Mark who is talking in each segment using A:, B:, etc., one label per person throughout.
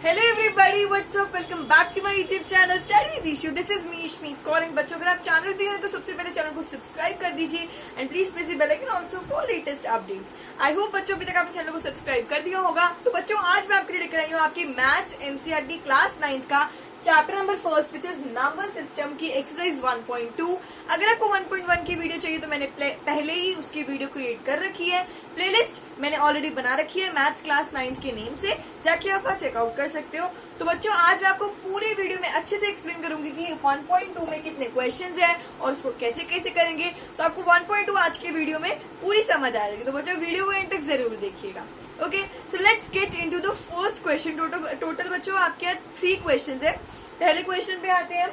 A: Hello everybody, what's up, welcome back to my YouTube channel study with Ishu. This is me Ishmeet Kaur. And बच्चों, अगर आप channel पे हैं तो सबसे पहले चैनल को सब्सक्राइब कर दीजिए and please press the bell icon also for latest updates. I hope बच्चों अभी तक आपने चैनल को सब्सक्राइब कर दिया होगा। तो बच्चों, आज मैं आपके लिए लेकर आई हूँ आपकी मैथ्स एनसीईआरटी क्लास 9 का chapter number first which is number system की एक्सरसाइज 1.2। अगर आपको 1.1 की वीडियो चाहिए तो मैंने पहले ही उसकी वीडियो क्रिएट कर रखी है। प्लेलिस्ट मैंने ऑलरेडी बना रखी है मैथ्स क्लास 9 के नेम से, जाके आप वहाँ चेकआउट कर सकते हो। तो बच्चों, आज मैं आपको पूरी वीडियो में अच्छे से एक्सप्लेन करूंगी कि 1.2 में कितने क्वेश्चंस हैं और उसको कैसे कैसे करेंगे। तो आपको 1.2 आज के वीडियो में पूरी समझ आ जाएगी। तो बच्चों, वीडियो को एंड तक जरूर देखिएगा। Okay, so let's get into the first question. Total बच्चों आपके यहाँ 3 क्वेश्चंस है। पहले क्वेश्चन पे आते हैं।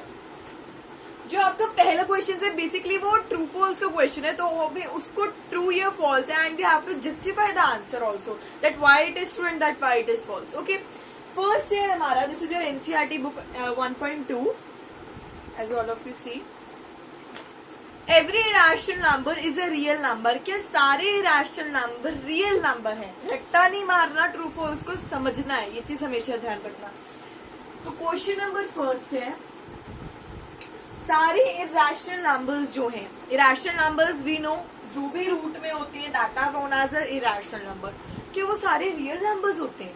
A: जो आपका पहला क्वेश्चन है बेसिकली वो ट्रू फॉल्स का क्वेश्चन है, तो उसको ट्रू या फॉल्स है and we have to justify the answer also that why it is true and that why it is false. Okay, first है हमारा, this is your NCERT book 1.2 as all of you see. Every irrational number is a real number. क्या सारे irrational number real number है? रट्टा नहीं मारना, true false को समझना है, ये चीज हमेशा ध्यान रखना। तो क्वेश्चन नंबर फर्स्ट है, सारे इरेशनल नंबर्स जो हैं, इरेशनल नंबर्स वी नो जो भी रूट में होते हैं that are known as a irrational number. क्या वो सारे रियल नंबर्स होते हैं?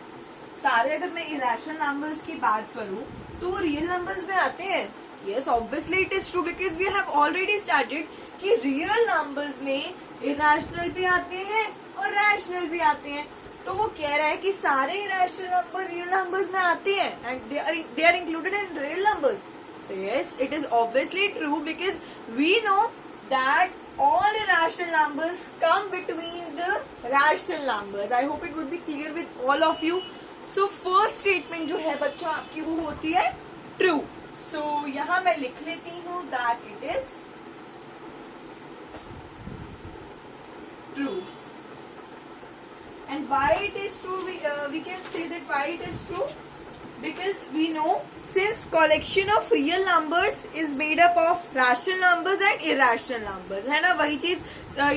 A: सारे, अगर मैं इरेशनल नंबर्स की बात करूं तो वो रियल नंबर्स में आते हैं। Yes, obviously it is true because we have already started कि रियल नंबर्स में इरेशनल भी आते हैं और रैशनल भी आते हैं। तो वो कह रहा है कि सारे इरेशनल नंबर रियल नंबर्स में आते हैं and they are included in real numbers. So yes, it is obviously true because we know that all irrational numbers come between the rational numbers. I hope it would be clear with all of you. So first statement जो है बच्चों आपकी वो होती है true. So यहाँ मैं लिख लेती हूँ that it is true. And why it is true? We can say that why it is true. Because we know since collection of real numbers is made up of rational numbers and irrational numbers, है ना? वही चीज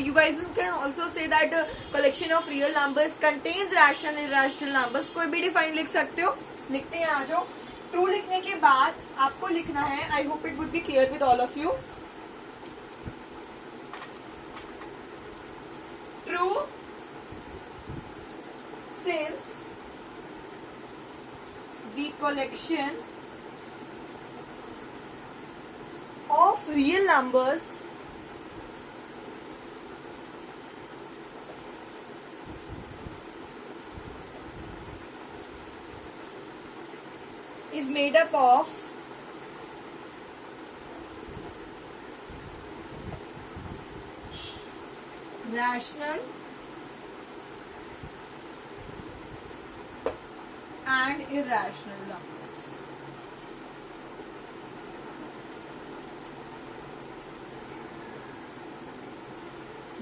A: you guys can also say that collection of real numbers contains rational irrational numbers। कोई भी define लिख सकते हो, लिखते हैं। आ जाओ। ट्रू लिखने के बाद आपको लिखना है, आई hope it would be clear with all of you, true since the collection of real numbers is made up of rational and irrational numbers.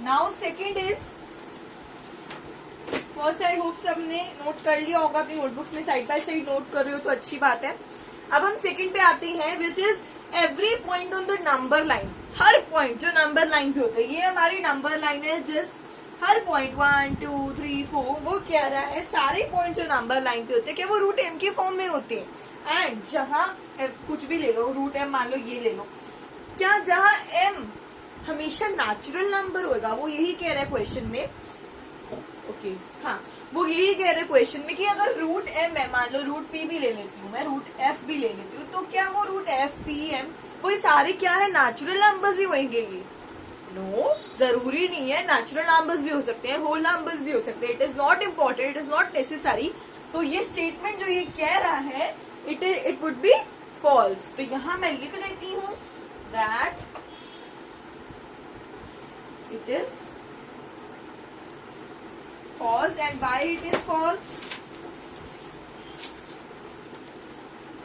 A: Now second is, first I hope सबने note कर लिया होगा अपनी notebooks में, side by side note कर रहे हो तो अच्छी बात है। अब हम सेकंड पे आते हैं which is every point on the number line. Her point जो नंबर लाइन पे होता है, ये हमारी नंबर लाइन है। जस्ट हर पॉइंट 1 2 3 4 वो कह रहा है सारे पॉइंट जो नंबर लाइन पे होते हैं क्या वो रूट एम के फॉर्म में होते हैं। एंड जहां कुछ भी ले लो, रूट एम मान लो, ये ले लो, क्या जहां एम हमेशा नेचुरल नंबर होगा? वो यही कह रहा है क्वेश्चन में। ओके, हाँ, वो यही कह रहे क्वेश्चन में कि अगर रूट एम है, मान लो रूट पी भी ले लेती हूँ मैं, रूट एफ भी ले लेती हूँ, तो क्या वो रूट एफ पी एम वो सारे क्या है नेचुरल नंबर्स ही होंगे? ये नो, जरूरी नहीं है। नेचुरल नंबर्स भी हो सकते हैं, होल नंबर्स भी हो सकते हैं। It is not important, it is not necessary. तो ये स्टेटमेंट जो ये कह रहा है इट वुड बी फॉल्स। तो यहां मैं लिख देती हूं that it is false। and why it is false?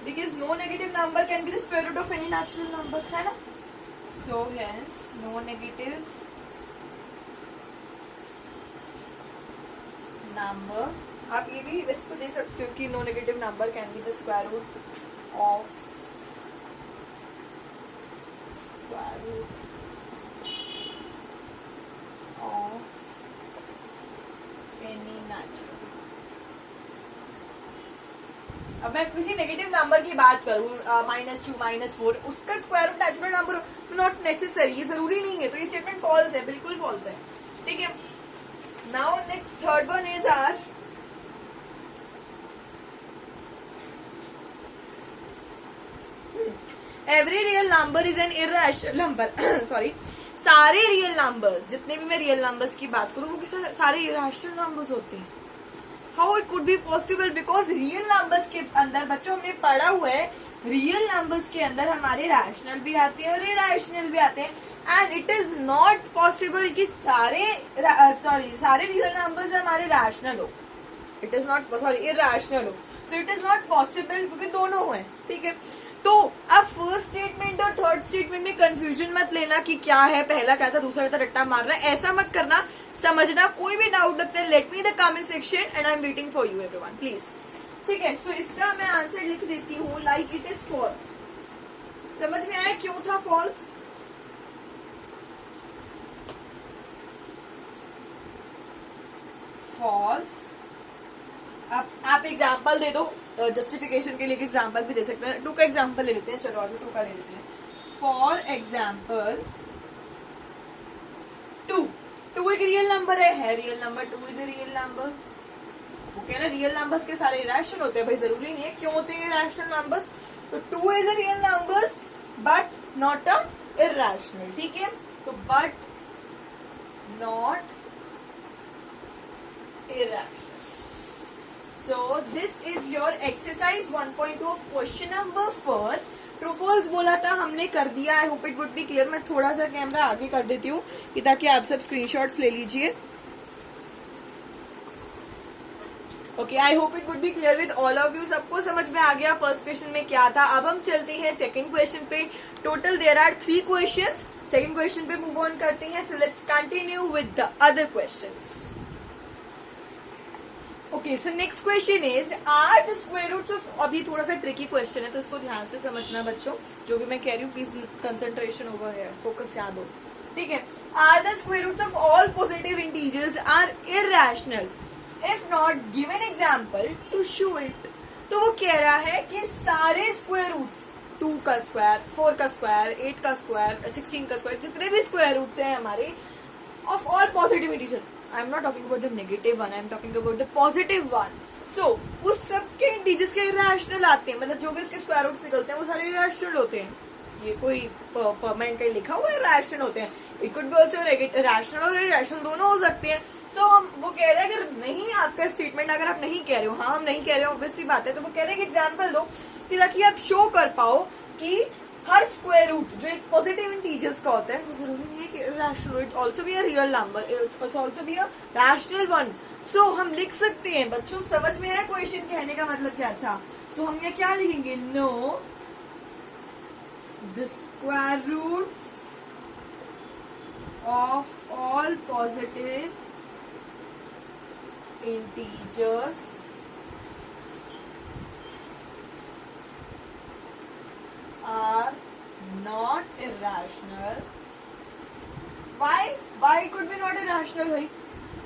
A: Because no negative number can be the square root of any natural number, है ना? So hence no negative number, आप ये भी इसको दे सकते हो कि no negative number can be the square root of any natural अब मैं किसी नेगेटिव नंबर की बात करूँ, -2 -4, उसका square root natural number not necessary, ये जरूरी नहीं है, तो ये स्टेटमेंट फॉल्स है, बिल्कुल फॉल्स है, ठीक है। Now next third one is are every real number is an irrational number sorry, सारे रियल नंबर्स, जितने भी मैं रियल नंबर्स की बात करूँ वो सारे इररेशनल नंबर्स होते हैं। How it could be possible, because real numbers के अंदर बच्चों हमने पढ़ा हुआ है, रियल नंबर्स के अंदर हमारे रैशनल भी आते हैं और इररेशनल भी आते हैं, and it is not possible कि सारे रियल नंबर्स हमारे रैशनल हो, इट इज नॉट इररेशनल हो, so it is not possible क्योंकि दोनों हुए, ठीक है। तो अब फर्स्ट स्टेटमेंट और थर्ड स्टेटमेंट में कंफ्यूजन मत लेना कि क्या है, पहला क्या था दूसरा क्या था, रट्टा मार रहा है, ऐसा मत करना, समझना। कोई भी डाउट लगता है let me the comment section and I am waiting for you everyone please, ठीक है। सो इसका मैं आंसर लिख देती हूँ, लाइक इट इज फॉल्स। समझ में आया क्यों था फॉल्स? फॉल्स। आप एग्जाम्पल दे दो, जस्टिफिकेशन के लिए एग्जाम्पल भी दे सकते हैं। 2 का एग्जाम्पल ले लेते हैं, चलो आज 2 का ले लेते हैं। फॉर एग्जाम्पल 2 एक रियल नंबर है real number, 2 is a real number. वो कह रहे रियल नंबर्स के सारे इरेशनल होते हैं, भाई जरूरी नहीं है, क्यों होते हैं इरेशनल नंबर्स? तो 2 is a real numbers but not a irrational, ठीक है। तो but not irrational. So this is your exercise 1.2 of question number first. True false बोला था हमने, कर दिया। आई hope it would be clear. मैं थोड़ा सा कैमरा आगे कर देती हूँ ताकि आप सब स्क्रीनशॉट्स ले लीजिए। Okay, I hope it would be clear with all of you. सबको समझ में आ गया फर्स्ट क्वेश्चन में क्या था। अब हम चलते हैं सेकंड क्वेश्चन पे। Total there are 3 questions. Second question पे मूव ऑन करते हैं। So let's continue with the other questions. Okay, so next question is are the square roots of, अभी थोड़ा सा ट्रिकी क्वेश्चन है तो इसको ध्यान से समझना बच्चों, जो भी मैं कह रही हूँ प्लीज कंसंट्रेशन ओवर है, फोकस याद हो, ठीक है। Are the square roots of all positive integers are irrational if not given example to show it. तो वो कह रहा है कि सारे स्क्वायर रूट्स, 2 का स्क्वायर, 4 का स्क्वायर, 8 का स्क्वायर, 16 का स्क्वायर, जितने भी स्क्वायर रूट्स हैं हमारे of all positive integer, I am not talking about the negative one, I am talking about the positive one. So उस सबके इंटीजर्स के इररेशनल आते हैं, मतलब जो भी उसके स्क्वायर रूट्स निकलते हैं वो सारे इररेशनल होते हैं। ये कोई परमानेंट कहीं लिखा हुआ है इररेशनल होते हैं। It could be also rational और इररेशनल दोनों हो सकते हैं। तो हम वो कह रहे हैं अगर नहीं आपका स्टेटमेंट, अगर आप नहीं कह रहे हो, हाँ हम नहीं कह रहे हो, ऑब्वियस सी बात है, तो वो कह रहे हैं कि एग्जाम्पल दो ताकि आप शो कर पाओ कि हर स्क्वायर रूट जो एक पॉजिटिव इंटीजर्स का होता है वो जरूरी नहीं है कि rational, it also be a real number, it also be a rational one. So हम लिख सकते हैं बच्चों, समझ में आया क्वेश्चन कहने का मतलब क्या था? सो हम ये क्या लिखेंगे? No the square roots of all positive integers are not irrational. Why it could be not irrational? भाई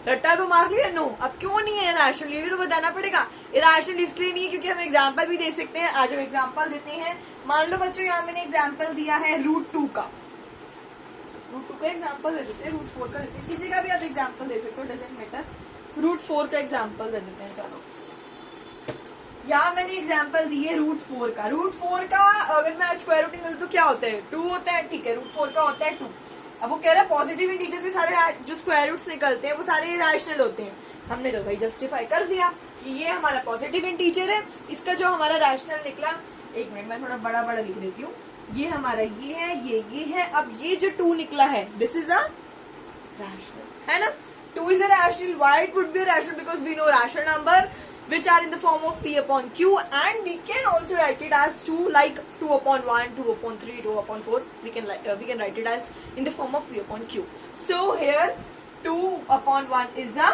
A: रट्टा तो मार लिया। नो, अब क्यों नहीं है irrational, ये भी तो बताना पड़ेगा। irrational इसलिए नहीं है क्योंकि हम एग्जाम्पल भी दे सकते हैं। आज हम एग्जाम्पल देते हैं। मान लो बच्चों यहाँ मैंने एग्जाम्पल दिया है √2 का, √2 का एग्जाम्पल दे देते हैं, √4 का देते हैं, किसी का भी आप एग्जाम्पल दे सकते हो, डजेंट मैटर। √4 का एग्जाम्पल दे देते हैं। चलो यहाँ मैंने एग्जाम्पल दी है √4 का। √4 का अगर मैं स्क्वायर रूट निकलूं तो क्या होता है? 2 होता है, ठीक है। √4 का होता है 2। अब वो कह रहा है पॉजिटिव इंटीजर्स के सारे जो स्क्वायर रूट्स निकलते हैं वो सारे इररेशनल होते हैं। हमने तो भाई जस्टिफाई कर दिया कि ये हमारा पॉजिटिव इंटीजर है, इसका जो हमारा रैशनल निकला, एक मिनट मैं थोड़ा बड़ा बड़ा लिख देती हूँ, ये हमारा ये है, ये है। अब ये जो 2 निकला है, दिस इज अ रैशनल, है ना? 2 is a rational. Why it would be a rational? Because we know rational number which are in the form of P upon Q, and we can also write it as 2, like 2 upon 1, 2 upon 3, 2 upon 4. We can write it as in the form of P upon Q. So here 2 upon 1 is a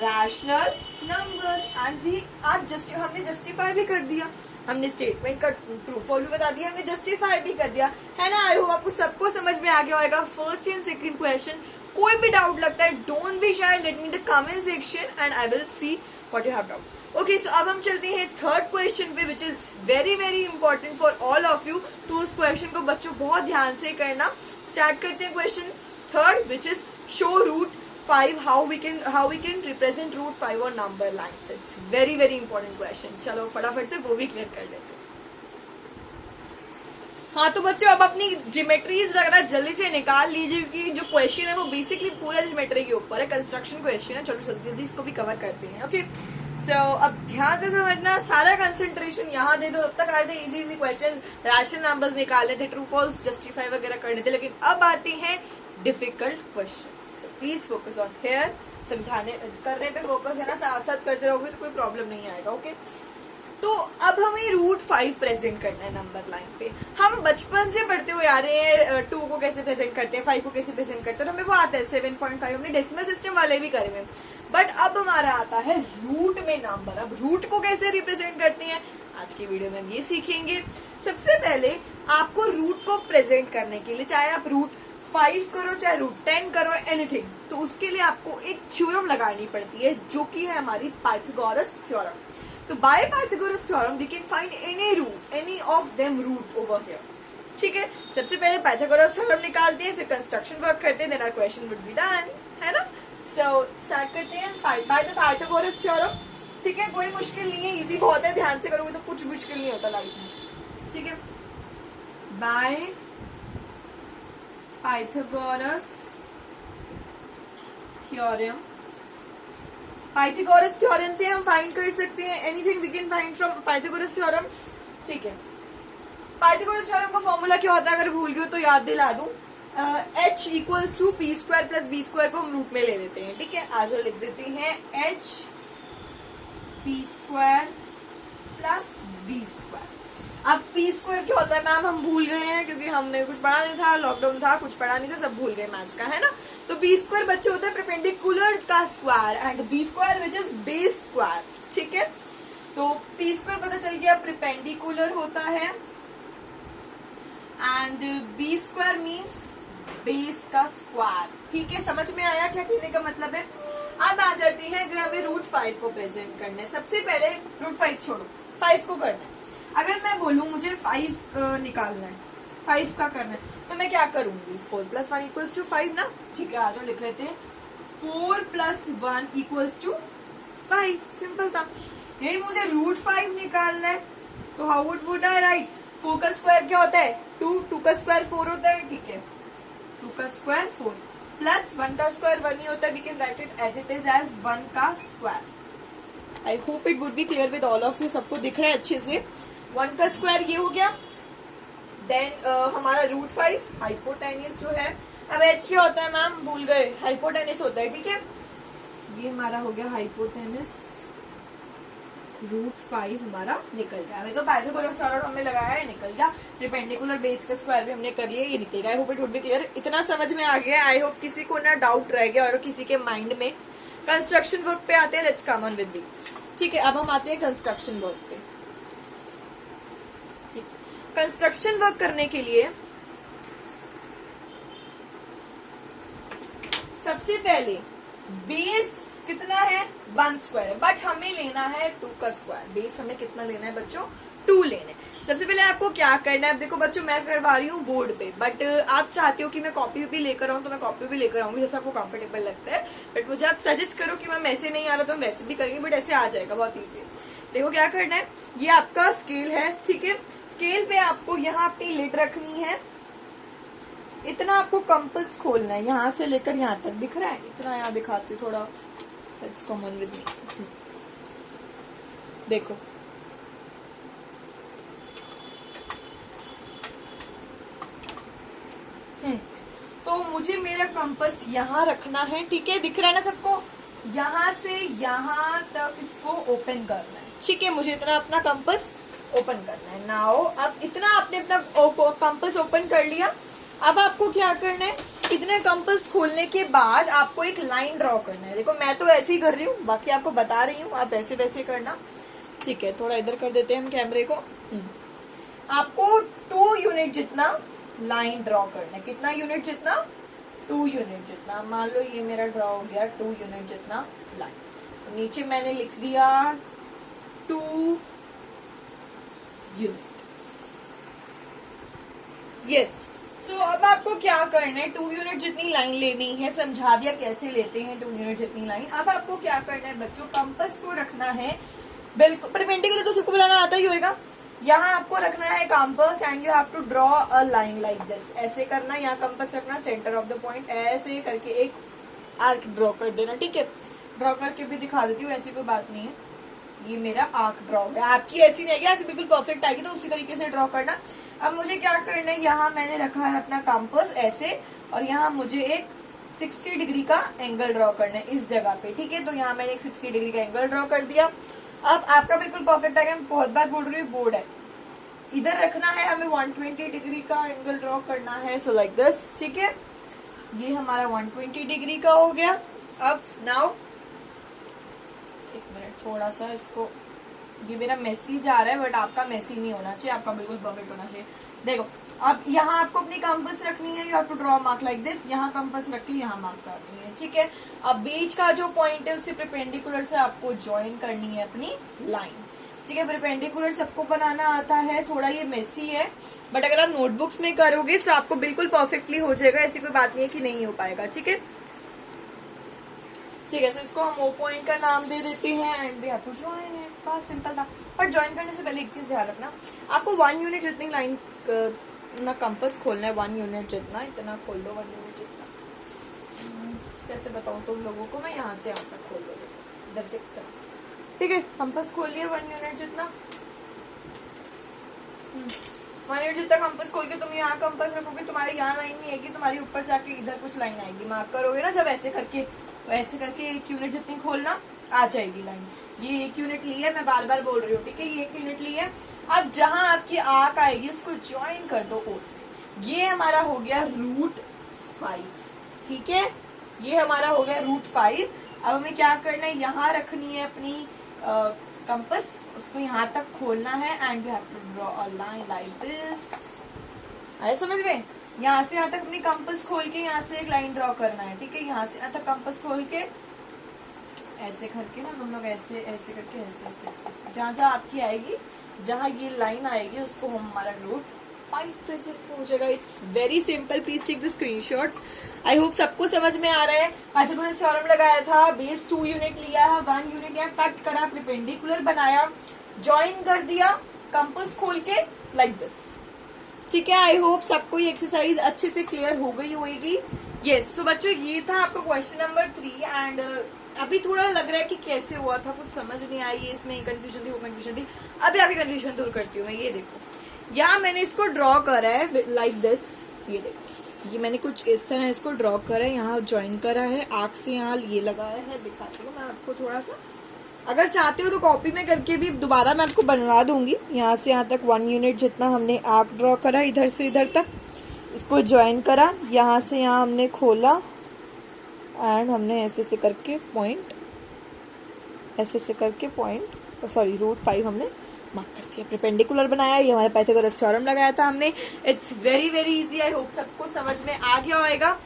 A: rational number, and हमने justify भी कर दिया, हमने statement का true false भी बता दिया, हमने जस्टिफाई भी कर दिया, है ना? आई होप आपको सबको समझ में आ गया होगा फर्स्ट एंड सेकंड क्वेश्चन। कोई भी डाउट लगता है, don't be shy, let me in the comment section and I will see what you have doubt. Okay, so अब हम चलते हैं थर्ड क्वेश्चन पे, which is very very important for all of you. तो उस question को बच्चों बहुत ध्यान से करना. स्टार्ट करते हैं question third, which is show root 5, how we can represent root 5 on number lines. It's very very important question. चलो फटाफट से वो भी क्लियर कर लेते हैं. हाँ तो बच्चों अब अपनी ज्योमेट्रीज वगैरह जल्दी से निकाल लीजिए, क्योंकि जो क्वेश्चन है वो बेसिकली पूरा ज्योमेट्री के ऊपर है, कंस्ट्रक्शन क्वेश्चन है. चलो जल्दी जल्दी इसको भी कवर करते हैं. ओके, सो अब ध्यान से समझना, सारा कंसंट्रेशन यहाँ दे दो. अब तक आ रहे थे easy easy question, rational numbers निकालने थे, ट्रू फॉल्स जस्टिफाई वगैरह करने थे, लेकिन अब आते हैं difficult questions. So please focus on here. समझाने करने पे फोकस है ना, साथ साथ करते रहोगे तो कोई प्रॉब्लम नहीं आएगा. ओके, तो अब हमें रूट 5 प्रेजेंट करना है नंबर लाइन पे. हम बचपन से पढ़ते हुए आ रहे हैं 2 को कैसे प्रेजेंट करते हैं, 5 को कैसे प्रेजेंट करते हैं, तो हमें वो आता है 7.5. हमने डेसिमल सिस्टम वाले भी करे हुए. बट अब हमारा आता है रूट में नंबर. अब रूट को कैसे रिप्रेजेंट करते हैं आज की वीडियो में हम ये सीखेंगे. सबसे पहले आपको रूट को प्रेजेंट करने के लिए, चाहे आप रूट 5 करो चाहे रूट 10 करो, एनीथिंग, तो उसके लिए आपको एक थ्योरम लगानी पड़ती है, जो कि है हमारी पाइथागोरस थ्योरम. तो by Pythagoras theorem we can find any root, any of them root over here. ठीक है, सबसे पहले पाइथागोरस थ्योरम निकालते हैं, फिर कंस्ट्रक्शन वर्क करते हैं, then our question would be done, है ना. सो स्टार्ट करते हैं बाय द पाइथागोरस थ्योरम. ठीक है, कोई मुश्किल नहीं है, इजी बहुत है, ध्यान से करोगे तो कुछ मुश्किल नहीं होता लाइफ में. ठीक है, by Pythagoras theorem. Pythagoras theorem से हम फाइंड कर सकते हैं anything we can find from Pythagoras theorem. ठीक है, पाइथागोरस थ्योरम का फॉर्मूला क्या होता है, अगर भूल गए तो याद दिला दूं. h equals to P square plus B square को हम रूट में ले लेते हैं. ठीक है, आज लिख देते हैं h P square plus B square. अब पी स्क्वायर क्या होता है मैम, हम भूल गए हैं, क्योंकि हमने कुछ पढ़ा नहीं था, लॉकडाउन था, कुछ पढ़ा नहीं था, सब भूल गए मैथ्स का, है ना. तो बी स्क्वायर बच्चे होता है परपेंडिकुलर का square, and B square which is base square. ठीक है, तो पी स्क्वायर पता चल गया परपेंडिकुलर होता है, and B square means base का स्क्वायर. ठीक है, समझ में आया क्या कहने का मतलब है. अब आ जाती है अगर हमें रूट 5 को प्रेजेंट करना है. सबसे पहले रूट 5 छोड़ो, 5 को करना है. अगर मैं बोलूं मुझे 5 निकालना है, 5 का करना है, तो मैं क्या करूंगी, 4 + 1 = 5 ना. ठीक है, आज लिख लेते हैं 4 + 1 = 5. सिंपल था. यही मुझे रूट 5 निकालना है, तो हाउ वुड आई राइट. 4 का स्क्वायर क्या होता है 2, 2 का स्क्वायर 4 होता है. ठीक है, 2 का स्क्वायर 4 प्लस 1 का स्क्वायर 1 ही होता है. We can write it as it is as 1 का square. I hope it would be clear with all of you. सबको दिख रहा है अच्छे से. 1 का स्क्वायर ये हो गया, देन हमारा रूट 5 हाइपोटेनिस जो है. अब h क्या होता है मैम, भूल गए, हाइपोटेनिस होता है. ठीक है, ये हमारा हो गया हाइपोटेनिस. रूट 5 हमारा निकल गया. अभी तो पाइथागोरस थ्योरम हमने लगाया है, निकल गया. परपेंडिकुलर बेस का स्क्वायर भी हमने कर लिया, ये निकल गया. आई hope it would be clear. इतना समझ में आ गया. आई होप किसी को ना डाउट रह गया और किसी के माइंड में. कंस्ट्रक्शन वर्क पे आते हैं, let's come on with me. ठीक है, अब हम आते हैं कंस्ट्रक्शन वर्क पे. कंस्ट्रक्शन वर्क करने के लिए सबसे पहले बेस कितना है 1 स्क्वायर है, बट हमें लेना है 2 का स्क्वायर. बेस हमें कितना लेना है बच्चों, 2 लेना है. सबसे पहले आपको क्या करना है, अब देखो बच्चों मैं करवा रही हूँ बोर्ड पे, बट आप चाहते हो कि मैं कॉपी भी लेकर आऊँ तो मैं कॉपी भी लेकर आऊंगी, जैसा आपको कंफर्टेबल लगता है. बट मुझे आप सजेस्ट करो कि मैम ऐसे नहीं आ रहा तो हम वैसे भी करेंगे, बट ऐसे आ जाएगा बहुत ईजी. देखो क्या करना है, ये आपका स्केल है. ठीक है, स्केल पे आपको यहाँ अपनी लिड रखनी है. इतना आपको कंपास खोलना है, यहाँ से लेकर यहाँ तक. दिख रहा है, इतना यहाँ दिखाती हूँ थोड़ा. Let's come on with me. देखो तो मुझे मेरा कंपास यहाँ रखना है. ठीक है, दिख रहा है ना सबको. यहाँ से यहाँ तक इसको ओपन करना है. ठीक है, मुझे इतना अपना कंपास ओपन करना है. नाउ अब इतना आपने अपना कंपास ओपन कर लिया. अब आपको क्या करना है, इतने कंपास खोलने के बाद आपको एक लाइन ड्रॉ करना है. देखो मैं तो ऐसे ही कर रही हूँ, बाकी आपको बता रही हूँ, आप ऐसे वैसे करना. ठीक है, थोड़ा इधर कर देते हैं हम कैमरे को. आपको 2 यूनिट जितना लाइन ड्रॉ करना है. कितना यूनिट जितना, 2 यूनिट जितना. मान लो ये मेरा ड्रॉ हो गया 2 यूनिट जितना लाइन. तो नीचे मैंने लिख दिया 2 यूनिट। यस, सो अब आपको क्या करना है, 2 यूनिट जितनी लाइन लेनी है, समझा दिया कैसे लेते हैं 2 यूनिट जितनी लाइन। अब आपको क्या करना है बच्चों, कंपास को रखना है बिल्कुल परपेंडिकुलर, तो सबको बनाना आता ही होगा। यहाँ आपको रखना है compass and you have to draw a line like this, ऐसे करना। यहाँ कंपास रखना, सेंटर ऑफ द पॉइंट ऐसे करके एक आर्क ड्रॉ कर देना, ठीक है। ड्रॉ करके भी दिखा देती हूँ, ऐसी कोई बात नहीं है। ये मेरा आर्क ड्रॉ है, आपकी ऐसी नहीं आएगी, आपकी बिल्कुल परफेक्ट आएगी, तो उसी तरीके से ड्रॉ करना। अब मुझे क्या करना है, यहाँ मैंने रखा है अपना कंपास ऐसे, और यहाँ मुझे एक 60 डिग्री का एंगल ड्रॉ करना है इस जगह पे, ठीक है। तो यहाँ मैंने एक 60 डिग्री का एंगल ड्रॉ कर दिया। अब आपका बिल्कुल परफेक्ट आएगा, मैं बहुत बार बोल रही हूँ, बोर्ड है इधर रखना है, हमें 120 डिग्री का एंगल ड्रॉ करना है, सो लाइक दिस, ठीक है। ये हमारा 120 डिग्री का हो गया। अब नाउ एक मिनट, थोड़ा सा इसको, ये मेरा मेसी जा रहा है बट आपका मेसी नहीं होना चाहिए, आपका बिल्कुल परफेक्ट होना चाहिए। देखो अब यहाँ आपको अपनी कंपास रखनी है, you have to draw mark like this, यहाँ कंपास रख के यहाँ मार्क करनी है, ठीक है। अब बीच का जो पॉइंट है उससे परपेंडिकुलर से आपको ज्वाइन करनी है अपनी लाइन, ठीक है। परपेंडिकुलर सबको बनाना आता है, थोड़ा ये मेसी है बट अगर आप नोटबुक्स में करोगे तो आपको बिल्कुल परफेक्टली हो जाएगा, ऐसी कोई बात नहीं है कि नहीं हो पाएगा, ठीक है। ठीक है, सो इसको हम ओ पॉइंट का नाम दे देते हैं and we have to join it, बहुत सिंपल था। पर ज्वाइन करने से पहले एक चीज ध्यान रखना, आपको 1 यूनिट जितनी लाइन ना कंपास खोलना है, 1 यूनिट जितना, इतना खोल दो 1 यूनिट जितना। कैसे बताऊं तुम लोगों को, मैं यहाँ से यहाँ तक खोल दो, इधर से ठीक है। कंपास खोल लिया 1 यूनिट जितना, 1 यूनिट जितना कंपास खोल के तुम यहाँ कंपास रखोगे, तुम्हारे यहाँ लाइन नहीं आएगी, तुम्हारी ऊपर जाके इधर कुछ लाइन आएगी, मार्क करोगे ना जब ऐसे करके, तो ऐसे करके 1 यूनिट जितनी खोलना आ जाएगी लाइन। ये 1 यूनिट ली है, मैं बार बार बोल रही हूँ, ठीक है, ये 1 यूनिट ली है। अब जहां आपकी आर्क आएगी उसको ज्वाइन कर दो ओ से, ये हमारा हो गया √5, ठीक है, ये हमारा हो गया √5। अब हमें क्या करना है, यहाँ रखनी है अपनी कंपास, उसको यहाँ तक खोलना है and we have to draw a line like this. आया समझ में, यहाँ से यहाँ तक अपनी कंपास खोल के यहाँ से एक लाइन ड्रॉ करना है, ठीक है। यहाँ से यहाँ तक कंपास खोल के ऐसे करके ना हम लोग ऐसे ऐसे करके ऐसे जहाँ जहाँ आपकी आएगी, जहाँ ये लाइन आएगी उसको हम हमारा √5 प्रेजेंट हो जाएगा। It's very simple, please take the screenshots. I hope सबको समझ में आ रहा है। पाइथागोरस थ्योरम लगाया था, बेस 2 यूनिट लिया है, 1 यूनिट यहाँ कट करा, परपेंडिकुलर बनाया, ज्वाइन कर दिया कंपास खोल के लाइक दिस, ठीक है। आई होप सबको ये एक्सरसाइज अच्छे से क्लियर हो गई होगी। यस, तो बच्चों ये था आपका क्वेश्चन नंबर 3 एंड अभी थोड़ा लग रहा है कि कैसे हुआ था, कुछ समझ नहीं आई, इसमें कंफ्यूजन थी, वो कंफ्यूजन थी। अभी आपकी कंफ्यूजन दूर करती हूँ मैं। ये देखो, यहाँ मैंने इसको ड्रॉ करा है लाइक दिस, ये देखो, ये मैंने कुछ इस तरह इसको ड्रॉ करा है, यहाँ ज्वाइन करा है, आर्क से यहाँ ये लगाया है, दिखाती हूँ मैं आपको थोड़ा सा। अगर चाहते हो तो कॉपी में करके भी दोबारा मैं आपको बनवा दूंगी। यहाँ से यहाँ तक 1 यूनिट जितना हमने आर्क ड्रॉ करा, इधर से इधर तक इसको ज्वाइन करा, यहाँ से यहाँ हमने खोला एंड हमने ऐसे से करके पॉइंट, ऐसे से करके पॉइंट, सॉरी √5 हमने मार्क कर दिया, परपेंडिकुलर बनाया। ये हमारे पाइथागोरस थ्योरम लगाया था हमने। It's very very easy, I hope सबको समझ में आ गया होगा।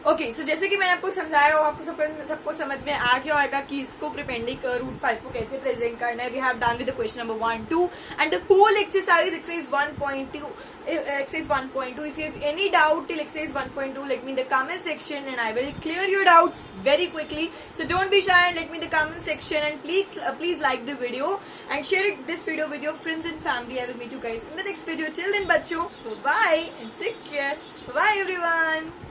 A: ओके, सो जैसे कि मैंने आपको समझाया हो, आपको सबको समझ में आ गया होगा कि इसको परपेंडिकुलर √5 को कैसे प्रेजेंट करना है। We have done with the question number 1, 2 and the whole exercise 1.2. Exercise 1.2. If you have any doubt till exercise 1.2, let me in the comment section and I will clear your doubts very quickly. So don't be shy and let me in the comment section and please like the video and share this video with your friends and family. I will meet you guys in the next video. Till then, bachcho, bye and take care. Bye everyone.